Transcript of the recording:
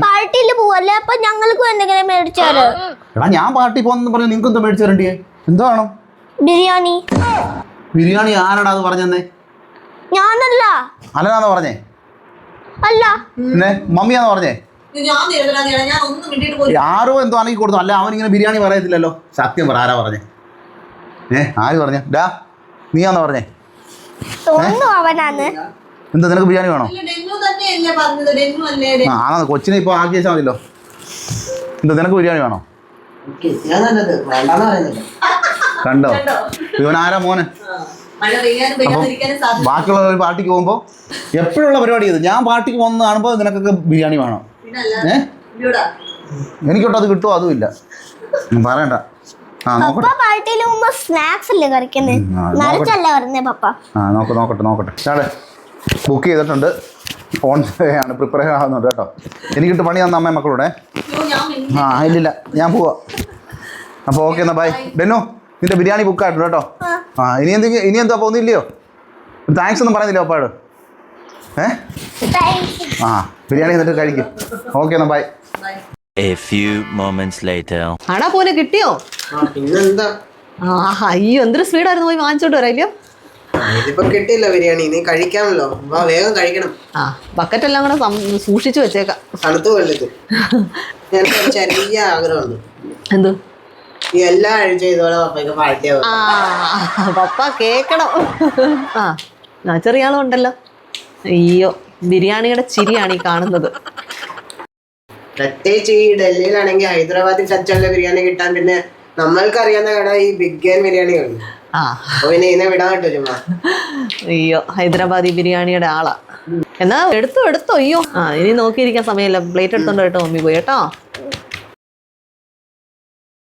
പാർട്ടിയിൽ പോവല്ലേ, അപ്പൊ ഞങ്ങൾക്കും എന്തെങ്കിലും മേടിച്ചാലോ? എടാ ഞാൻ പാർട്ടി പോകുന്ന പറഞ്ഞ നിങ്ങൾക്ക് എന്താ മേടിച്ചു തരണ്ടേ? എന്താ വേണം? ബിരിയാണി. ബിരിയാണി ആരാടാ അത് പറഞ്ഞെന്നേ? ഞാനല്ല. അല്ലനാന്ന് പറഞ്ഞേ? അല്ല. പിന്നെ മമ്മിയാന്ന് പറഞ്ഞേ? ആരോ എന്തോ ആണെങ്കിൽ കൊടുത്തു. അല്ല അവനിങ്ങനെ ബിരിയാണി പറയത്തില്ലല്ലോ. സത്യം പറ, ആരാ പറഞ്ഞേ? ആര് പറഞ്ഞേ? ഡാ നീയാന്ന് പറഞ്ഞേ? തോന്നുന്നു അവനാന്ന്. എന്താ നിനക്ക് ബിരിയാണി വേണോ? ആ കൊച്ചിനെ ഇപ്പൊ ആക്കി വെച്ചാൽ മതിയല്ലോ. എന്താ നിനക്ക് ബിരിയാണി വേണോ? കണ്ടോ ഇവൻ ആരാ മോനെ? ബാക്കിയുള്ള ഒരു പാർട്ടിക്ക് പോകുമ്പോ എപ്പോഴുള്ള പരിപാടി ഇത്. ഞാൻ പാർട്ടിക്ക് പോകുന്ന കാണുമ്പോ നിനക്കൊക്കെ ബിരിയാണി വേണം. എനിക്കൊട്ട് അത് കിട്ടുമോ? അതും ഇല്ല, പറയണ്ട. നോക്കട്ടെ. ബുക്ക് ചെയ്തിട്ടുണ്ട്, ഫോൺ ആണ്, പ്രിപ്പയർ ആകുന്നുണ്ട് കേട്ടോ. എനിക്കിട്ട് പണി തന്ന അമ്മ മക്കളൂടെ. ഇല്ലില്ല, ഞാൻ പോവാ. അപ്പോൾ ഓക്കെ എന്നാ ബൈ. ബെന്നു നിന്റെ ബിരിയാണി ബുക്കായിട്ടുണ്ട് കേട്ടോ. ഇനി എന്താ പോകുന്നില്ലയോ? താങ്ക്സ് ഒന്നും പറയുന്നില്ല അപ്പാട്. ബിരിയാണി എന്നിട്ട് കഴിക്കും. ഓക്കെ എന്നാ by. A few moments later. ആടാ പോലെ കിട്ടിയോ? പിന്നെന്താ? അയ്യോ എന്തൊരു സ്പീഡായിരുന്നു പോയി വാങ്ങിച്ചോണ്ട് വരാല്ലോ. ഇതിപ്പോ കിട്ടിയില്ല ബിരിയാണി, നീ കഴിക്കാമല്ലോ. വേഗം കഴിക്കണം. ബക്കറ്റ് എല്ലാം കൂടെ സൂക്ഷിച്ചു വെച്ചേക്കാം. തണുത്തു കൊല്ലത്ത്. ഞാൻ ചെറിയ ആഗ്രഹമുണ്ട്. എന്ത്? ഈ എല്ലാ ആഴ്ച ഇതോടെ പപ്പയ്ക്ക് പാർട്ടിയാവും. പപ്പ കേക്കണം. ചെറിയ ആളും ഉണ്ടല്ലോ. അയ്യോ ബിരിയാണിയുടെ ചിരിയാണ് ഈ കാണുന്നത്. പ്രത്യേകിച്ച് ഈ ഡൽഹിയിലാണെങ്കിൽ ഹൈദരാബാദിൽ ടച്ചുള്ള ബിരിയാണി കിട്ടാൻ പിന്നെ നമ്മൾക്കറിയാവുന്ന കട ഈ ബിഗ് ബിരിയാണി ഉണ്ട്. പിന്നെ ഇതിനെ വിടാൻ കിട്ടും ചുമ്മാ. അയ്യോ ഹൈദരാബാദി ബിരിയാണിയുടെ ആളാ. എന്നാ എടുത്തോ. അയ്യോ ഇനി നോക്കിയിരിക്കാൻ സമയമില്ല. പ്ലേറ്റ് എടുത്തോണ്ട് കേട്ടോ മമ്മി പോയി കേട്ടോ.